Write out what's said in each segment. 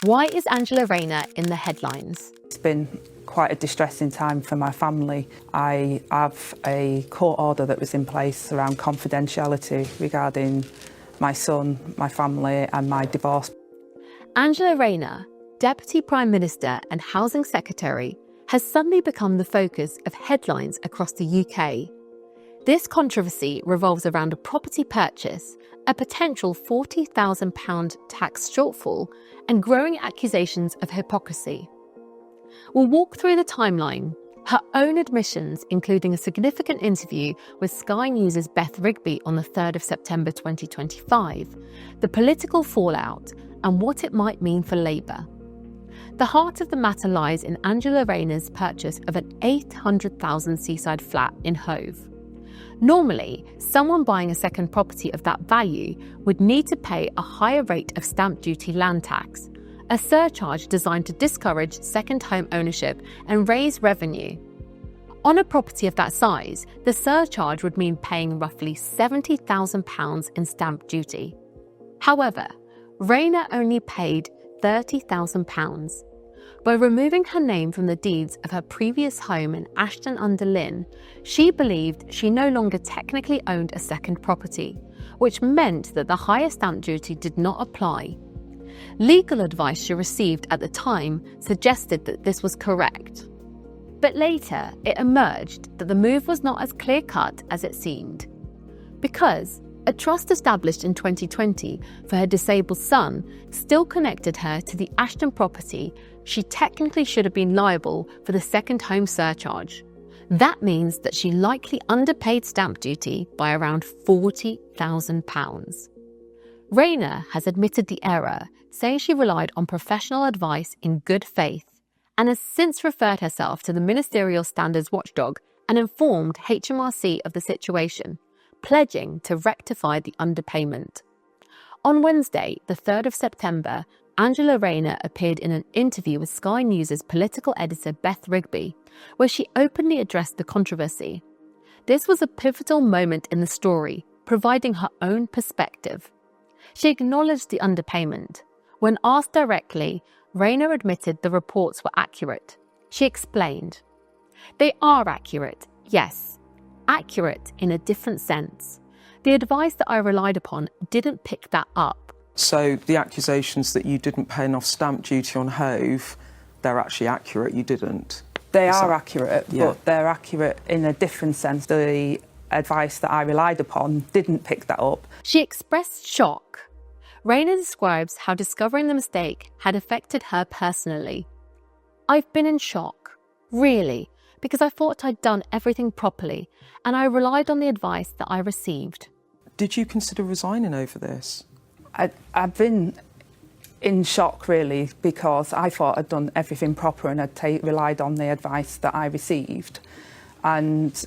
Why is Angela Rayner in the headlines? It's been quite a distressing time for my family. I have a court order that was in place around confidentiality regarding my son, my family and my divorce. Angela Rayner, Deputy Prime Minister and Housing Secretary, has suddenly become the focus of headlines across the UK. This controversy revolves around a property purchase, a potential £40,000 tax shortfall, and growing accusations of hypocrisy. We'll walk through the timeline, her own admissions, including a significant interview with Sky News' Beth Rigby on the 3rd of September 2025, the political fallout, and what it might mean for Labour. The heart of the matter lies in Angela Rayner's purchase of an £800,000 seaside flat in Hove. Normally, someone buying a second property of that value would need to pay a higher rate of stamp duty land tax, a surcharge designed to discourage second home ownership and raise revenue. On a property of that size, the surcharge would mean paying roughly £70,000 in stamp duty. However, Rayner only paid £30,000. By removing her name from the deeds of her previous home in Ashton-under-Lyne, she believed she no longer technically owned a second property, which meant that the higher stamp duty did not apply. Legal advice she received at the time suggested that this was correct. But later, it emerged that the move was not as clear-cut as it seemed. Because a trust established in 2020 for her disabled son still connected her to the Ashton property, she technically should have been liable for the second home surcharge. That means that she likely underpaid stamp duty by around £40,000. Rayner has admitted the error, saying she relied on professional advice in good faith, and has since referred herself to the Ministerial Standards Watchdog and informed HMRC of the situation, pledging to rectify the underpayment. On Wednesday, the 3rd of September, Angela Rayner appeared in an interview with Sky News' political editor Beth Rigby, where she openly addressed the controversy. This was a pivotal moment in the story, providing her own perspective. She acknowledged the underpayment. When asked directly, Rayner admitted the reports were accurate. She explained, "They are accurate, yes. Accurate in a different sense. The advice that I relied upon didn't pick that up." So the accusations that you didn't pay enough stamp duty on Hove, they're actually accurate, you didn't? They are accurate, Yeah. but they're accurate in a different sense. The advice that I relied upon didn't pick that up. She expressed shock. Rayner describes how discovering the mistake had affected her personally. "I've been in shock, really, because I thought I'd done everything properly, and I relied on the advice that I received." Did you consider resigning over this? I've been in shock, really, because I thought I'd done everything proper and I'd relied on the advice that I received. And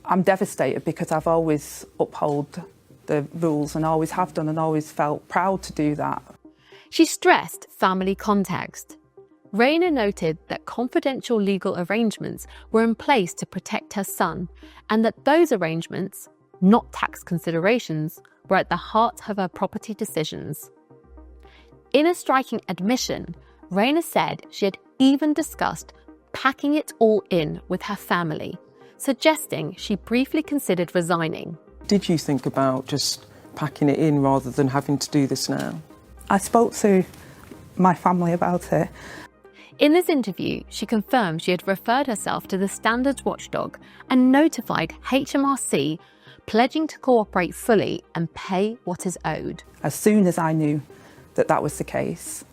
I'm devastated because I've always upheld the rules and always have done and always felt proud to do that. She stressed family context. Rayner noted that confidential legal arrangements were in place to protect her son, and that those arrangements, not tax considerations, were at the heart of her property decisions. In a striking admission, Rayner said she had even discussed packing it all in with her family, suggesting she briefly considered resigning. Did you think about just packing it in rather than having to do this now? I spoke to my family about it. In this interview, she confirmed she had referred herself to the Standards Watchdog and notified HMRC, pledging to cooperate fully and pay what is owed. As soon as I knew that that was the case,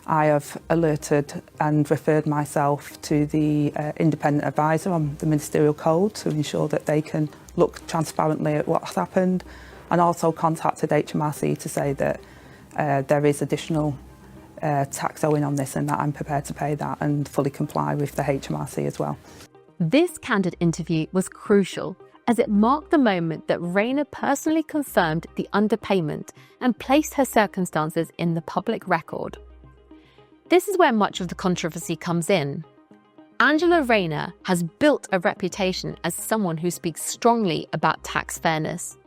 I have alerted and referred myself to the independent advisor on the ministerial code to ensure that they can look transparently at what's happened, and also contacted HMRC to say that there is additional tax owing on this and that I'm prepared to pay that and fully comply with the HMRC as well. This candid interview was crucial, as it marked the moment that Rayner personally confirmed the underpayment and placed her circumstances in the public record. This is where much of the controversy comes in. Angela Rayner has built a reputation as someone who speaks strongly about tax fairness.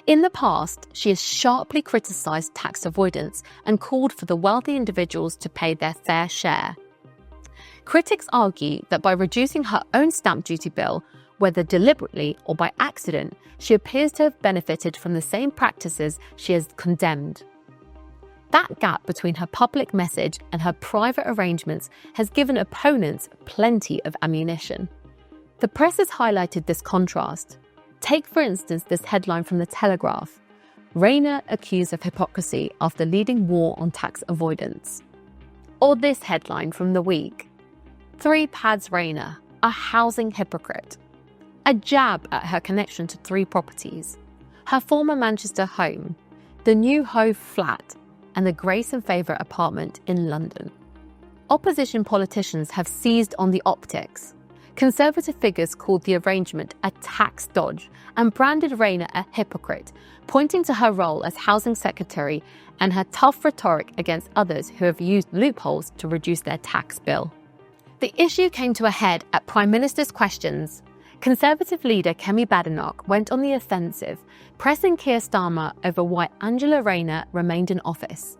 In the past, she has sharply criticised tax avoidance and called for the wealthy individuals to pay their fair share. Critics argue that by reducing her own stamp duty bill, whether deliberately or by accident, she appears to have benefited from the same practices she has condemned. That gap between her public message and her private arrangements has given opponents plenty of ammunition. The press has highlighted this contrast. Take, for instance, this headline from The Telegraph: Rayner accused of hypocrisy after leading war on tax avoidance. Or this headline from The Week: 3 pads Rayner, a housing hypocrite. A jab at her connection to 3 properties: her former Manchester home, the new Hove flat, and the Grace and Favourite apartment in London. Opposition politicians have seized on the optics. Conservative figures called the arrangement a tax dodge and branded Rayner a hypocrite, pointing to her role as Housing Secretary and her tough rhetoric against others who have used loopholes to reduce their tax bill. The issue came to a head at Prime Minister's questions. Conservative leader Kemi Badenoch went on the offensive, pressing Keir Starmer over why Angela Rayner remained in office.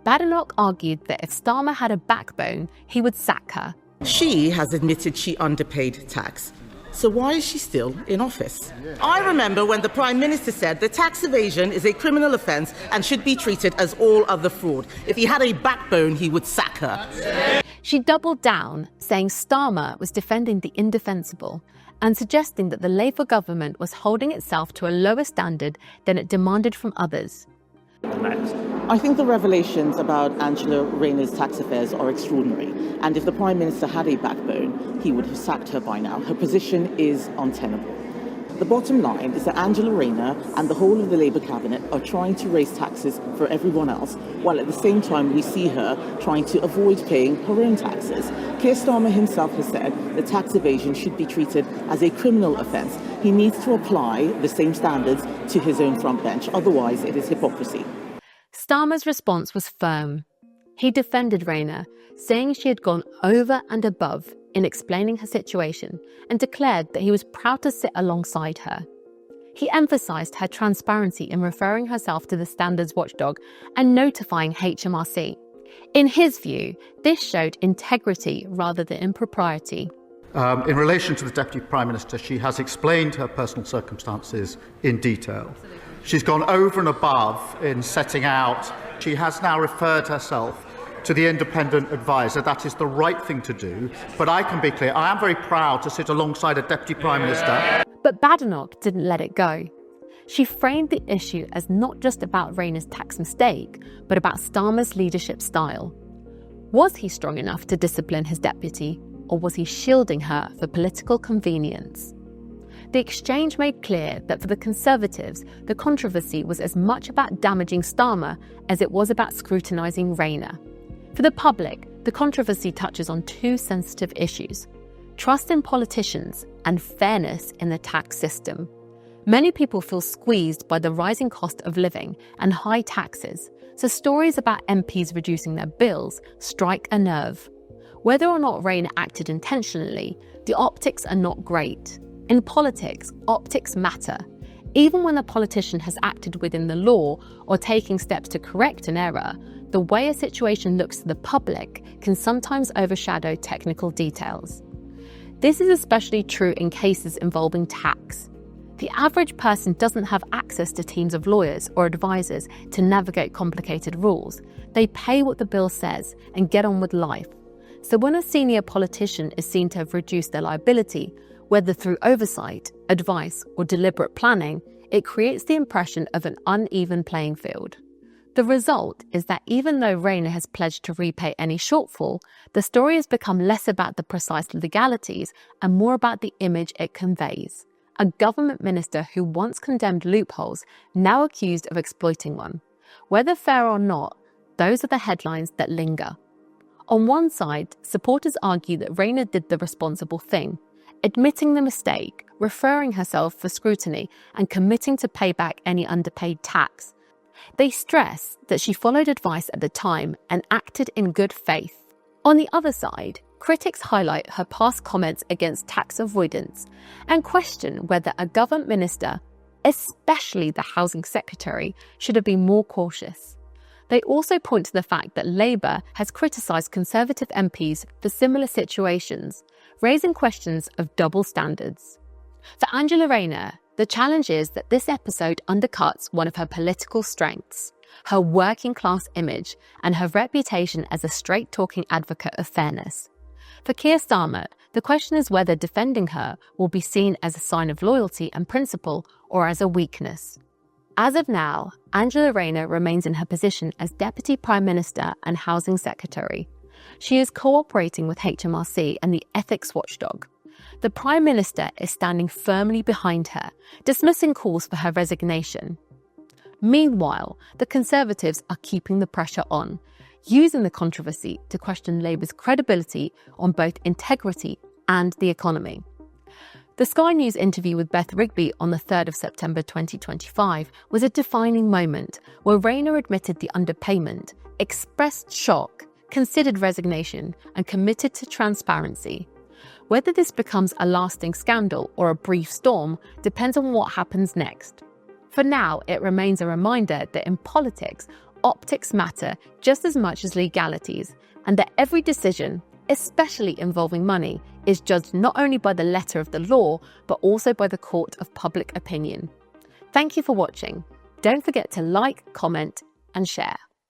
Badenoch argued that if Starmer had a backbone, he would sack her. She has admitted she underpaid tax. So why is she still in office? I remember when the Prime Minister said that tax evasion is a criminal offence and should be treated as all other fraud. If he had a backbone, he would sack her. She doubled down, saying Starmer was defending the indefensible and suggesting that the Labour government was holding itself to a lower standard than it demanded from others. I think the revelations about Angela Rayner's tax affairs are extraordinary, and if the Prime Minister had a backbone, he would have sacked her by now. Her position is untenable. The bottom line is that Angela Rayner and the whole of the Labour cabinet are trying to raise taxes for everyone else, while at the same time we see her trying to avoid paying her own taxes. Keir Starmer himself has said that tax evasion should be treated as a criminal offence. He needs to apply the same standards to his own front bench, otherwise it is hypocrisy. Starmer's response was firm. He defended Rayner, saying she had gone over and above in explaining her situation and declared that he was proud to sit alongside her. He emphasised her transparency in referring herself to the standards watchdog and notifying HMRC. In his view, this showed integrity rather than impropriety. In relation to the Deputy Prime Minister, she has explained her personal circumstances in detail. She's gone over and above in setting out. She has now referred herself to the independent adviser. That is the right thing to do. But I can be clear, I am very proud to sit alongside a Deputy Prime Minister. But Badenoch didn't let it go. She framed the issue as not just about Rayner's tax mistake, but about Starmer's leadership style. Was he strong enough to discipline his deputy, or was he shielding her for political convenience? The exchange made clear that for the Conservatives, the controversy was as much about damaging Starmer as it was about scrutinising Rayner. For the public, the controversy touches on 2 sensitive issues: trust in politicians and fairness in the tax system. Many people feel squeezed by the rising cost of living and high taxes, so stories about MPs reducing their bills strike a nerve. Whether or not Rayner acted intentionally, the optics are not great. In politics, optics matter. Even when a politician has acted within the law or taking steps to correct an error, the way a situation looks to the public can sometimes overshadow technical details. This is especially true in cases involving tax. The average person doesn't have access to teams of lawyers or advisors to navigate complicated rules. They pay what the bill says and get on with life. So when a senior politician is seen to have reduced their liability, whether through oversight, advice, or deliberate planning, it creates the impression of an uneven playing field. The result is that even though Rayner has pledged to repay any shortfall, the story has become less about the precise legalities and more about the image it conveys. A government minister who once condemned loopholes, now accused of exploiting one. Whether fair or not, those are the headlines that linger. On one side, supporters argue that Rayner did the responsible thing, admitting the mistake, referring herself for scrutiny, and committing to pay back any underpaid tax. They stress that she followed advice at the time and acted in good faith. On the other side, critics highlight her past comments against tax avoidance and question whether a government minister, especially the Housing Secretary, should have been more cautious. They also point to the fact that Labour has criticised Conservative MPs for similar situations, raising questions of double standards. For Angela Rayner, the challenge is that this episode undercuts one of her political strengths, her working-class image and her reputation as a straight-talking advocate of fairness. For Keir Starmer, the question is whether defending her will be seen as a sign of loyalty and principle or as a weakness. As of now, Angela Rayner remains in her position as Deputy Prime Minister and Housing Secretary. She is cooperating with HMRC and the ethics watchdog. The Prime Minister is standing firmly behind her, dismissing calls for her resignation. Meanwhile, the Conservatives are keeping the pressure on, using the controversy to question Labour's credibility on both integrity and the economy. The Sky News interview with Beth Rigby on the 3rd of September 2025 was a defining moment where Rayner admitted the underpayment, expressed shock, considered resignation, and committed to transparency. Whether this becomes a lasting scandal or a brief storm depends on what happens next. For now, it remains a reminder that in politics, optics matter just as much as legalities, and that every decision, especially involving money, is judged not only by the letter of the law, but also by the court of public opinion. Thank you for watching. Don't forget to like, comment, and share.